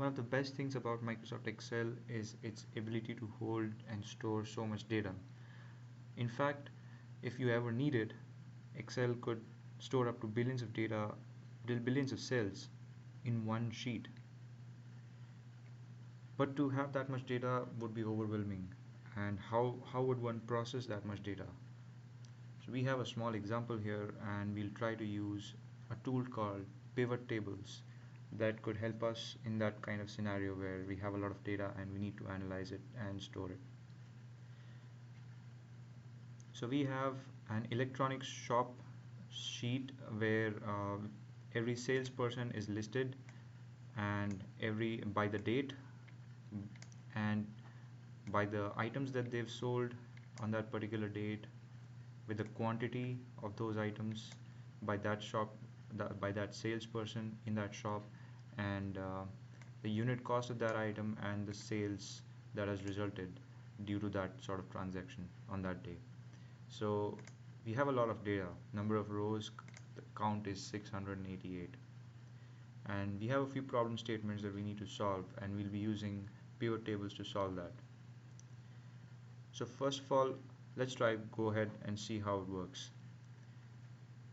One of the best things about Microsoft Excel is its ability to hold and store so much data. In fact, if you ever need it, Excel could store up to billions of data, billions of cells in one sheet. But to have that much data would be overwhelming. And how would one process that much data? So we have a small example here, and we'll try to use a tool called PivotTables that could help us in that kind of scenario where we have a lot of data and we need to analyze it and store it. So we have an electronics shop sheet where every salesperson is listed, and every by the date and by the items that they've sold on that particular date, with the quantity of those items by that shop, by that salesperson in that shop, and the unit cost of that item and the sales that has resulted due to that sort of transaction on that day. So we have a lot of data. Number of rows, the count is 688, and we have a few problem statements that we need to solve, and we'll be using pivot tables to solve that. So first of all, let's go ahead and see how it works.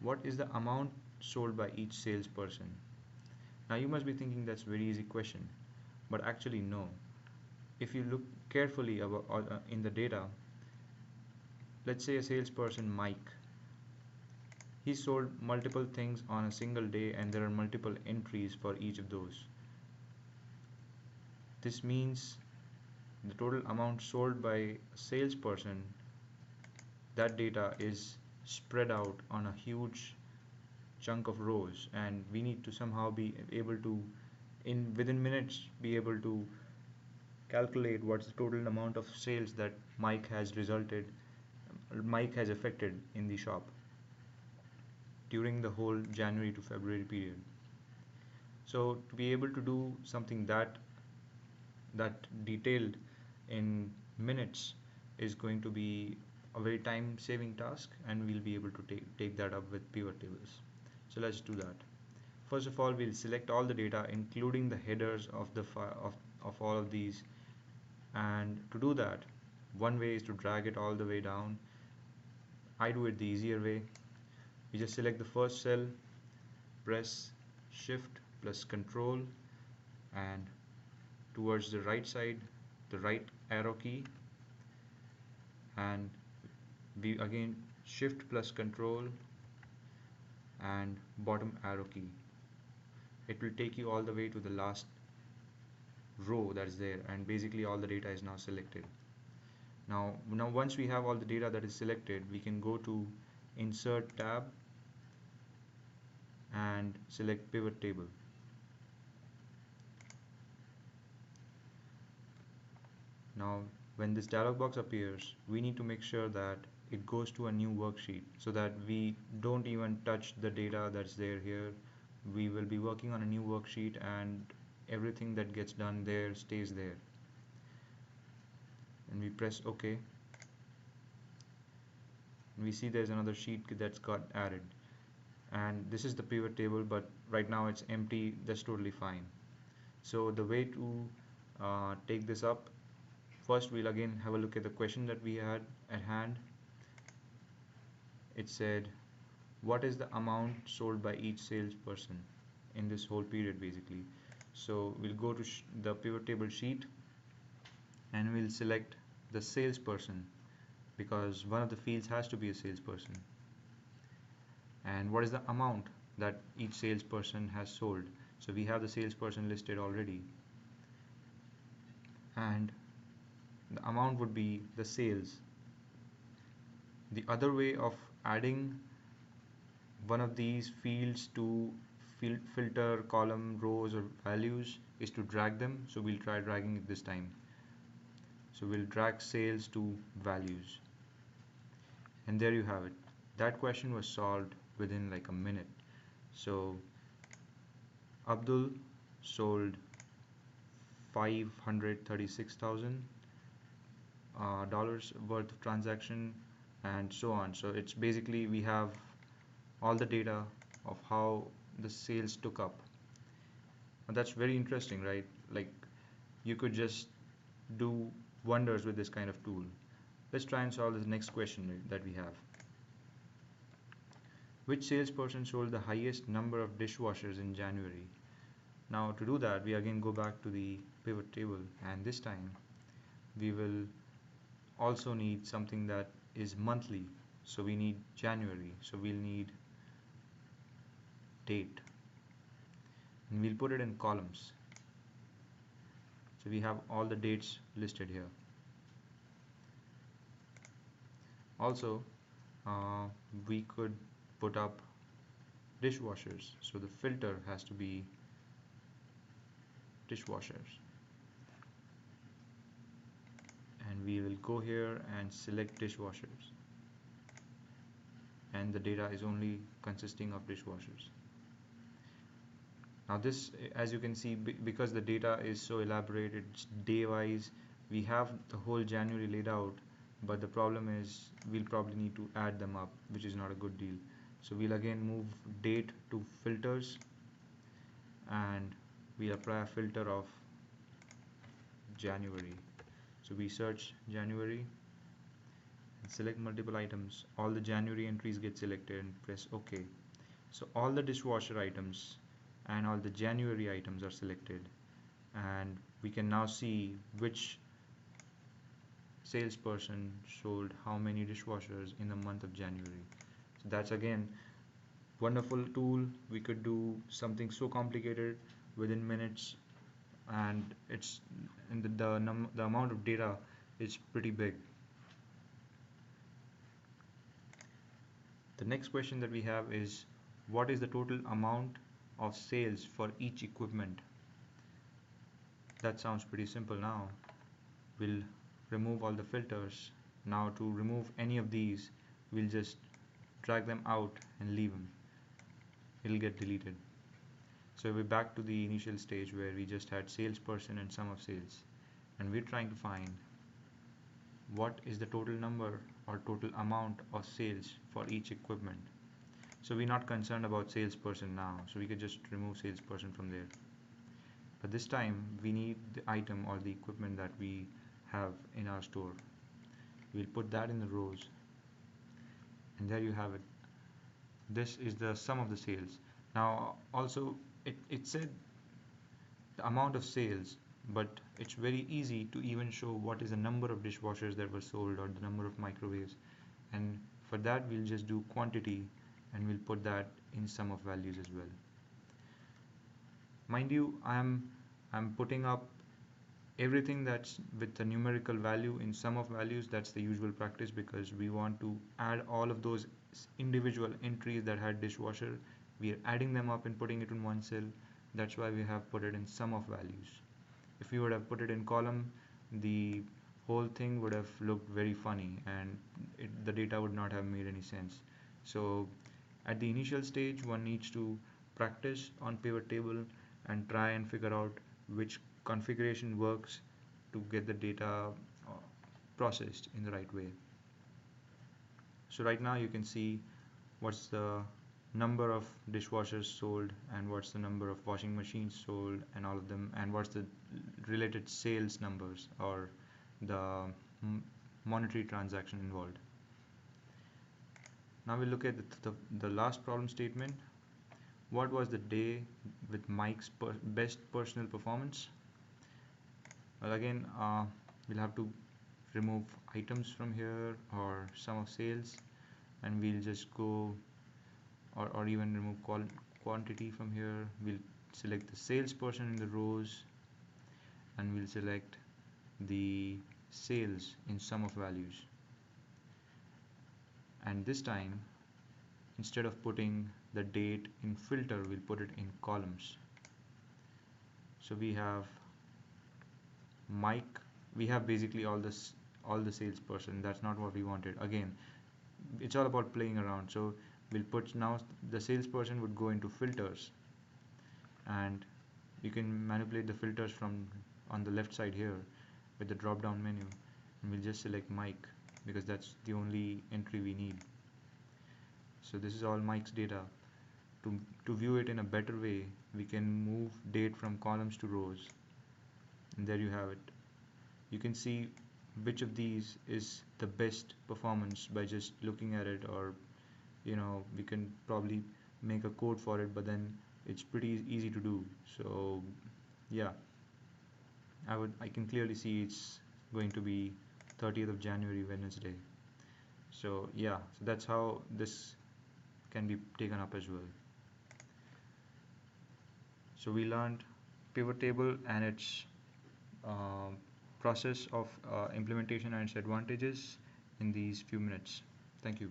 What is the amount sold by each salesperson? Now you must be thinking that's a very easy question, but actually no. If you look carefully in the data, let's say a salesperson Mike, he sold multiple things on a single day, and there are multiple entries for each of those. This means the total amount sold by a salesperson, that data is spread out on a huge chunk of rows, and we need to somehow be able to, within minutes, be able to calculate what's the total amount of sales that Mike has affected in the shop during the whole January to February period. So to be able to do something that detailed in minutes is going to be a very time saving task, and we'll be able to take that up with pivot tables. So let's do that. First of all, we'll select all the data, including the headers of the of all of these, and to do that, one way is to drag it all the way down. I do it the easier way. We just select the first cell, press shift plus control, and towards the right side, the right arrow key, and we again shift plus control and bottom arrow key. It will take you all the way to the last row that is there, and basically all the data is now selected. Now once we have all the data that is selected, we can go to insert tab and select pivot table. Now when this dialog box appears, we need to make sure that it goes to a new worksheet so that we don't even touch the data that's there here. We will be working on a new worksheet, and everything that gets done there stays there. And we press OK, and we see there's another sheet that's got added, and this is the pivot table, but right now it's empty. That's totally fine. So the way to take this up, first we'll again have a look at the question that we had at hand. It said, what is the amount sold by each salesperson in this whole period, basically. So we'll go to the pivot table sheet, and we'll select the salesperson, because one of the fields has to be a salesperson. And what is the amount that each salesperson has sold? So we have the salesperson listed already, and the amount would be the sales. The other way of adding one of these fields to filter column, rows, or values is to drag them. So we'll try dragging it this time. So we'll drag sales to values, and there you have it. That question was solved within like a minute. So Abdul sold $536,000 worth of transaction, and so on. So it's basically we have all the data of how the sales took up. That's very interesting, right? Like, you could just do wonders with this kind of tool. Let's try and solve this next question that we have. Which salesperson sold the highest number of dishwashers in January? Now, to do that, we again go back to the pivot table, and this time we will also need something that is monthly. So we need January, so we'll need date, and we'll put it in columns. So we have all the dates listed here. Also, uh, we could put up dishwashers, so the filter has to be dishwashers, and we will go here and select dishwashers, and the data is only consisting of dishwashers. Now this, as you can see, because the data is so elaborate, it's day wise, we have the whole January laid out, but the problem is we'll probably need to add them up, which is not a good deal. So we'll again move date to filters, and we apply a filter of January. So we search January and select multiple items. All the January entries get selected and press OK. So all the dishwasher items and all the January items are selected, and we can now see which salesperson sold how many dishwashers in the month of January. So that's again wonderful tool. We could do something so complicated within minutes, and the amount of data is pretty big. The next question that we have is, what is the total amount of sales for each equipment? That sounds pretty simple. Now we'll remove all the filters. Now to remove any of these, we'll just drag them out and leave them. It'll get deleted. So we're back to the initial stage where we just had salesperson and sum of sales, and we're trying to find what is the total number or total amount of sales for each equipment. So we're not concerned about salesperson now, so we could just remove salesperson from there. But this time we need the item or the equipment that we have in our store. We'll put that in the rows, and there you have it. This is the sum of the sales. Now also it said the amount of sales, but it's very easy to even show what is the number of dishwashers that were sold or the number of microwaves, and for that we'll just do quantity, and we'll put that in sum of values as well. Mind you, I'm putting up everything that's with the numerical value in sum of values. That's the usual practice, because we want to add all of those individual entries that had dishwasher. We are adding them up and putting it in one cell. That's why we have put it in sum of values. If you would have put it in column, the whole thing would have looked very funny, and the data would not have made any sense. So at the initial stage, one needs to practice on pivot table and try and figure out which configuration works to get the data processed in the right way. So right now you can see what's the number of dishwashers sold, and what's the number of washing machines sold, and all of them, and what's the related sales numbers or the monetary transaction involved. Now we look at the last problem statement. What was the day with Mike's best personal performance? Well, again, we'll have to remove items from here or sum of sales, and we'll just go or even remove quantity from here. We'll select the salesperson in the rows, and we'll select the sales in sum of values. And this time, instead of putting the date in filter, we'll put it in columns. So we have Mike, we have basically all the salesperson. That's not what we wanted. Again, it's all about playing around. So we'll put, now the salesperson would go into filters, and you can manipulate the filters from on the left side here with the drop down menu, and we'll just select Mike because that's the only entry we need. So this is all Mike's data. To view it in a better way, we can move date from columns to rows, and there you have it. You can see which of these is the best performance by just looking at it, or we can probably make a code for it, but then it's pretty easy to do. So yeah, I can clearly see it's going to be 30th of January, Wednesday. So yeah, so that's how this can be taken up as well. So we learned pivot table and its uh, process of implementation and its advantages in these few minutes. Thank you.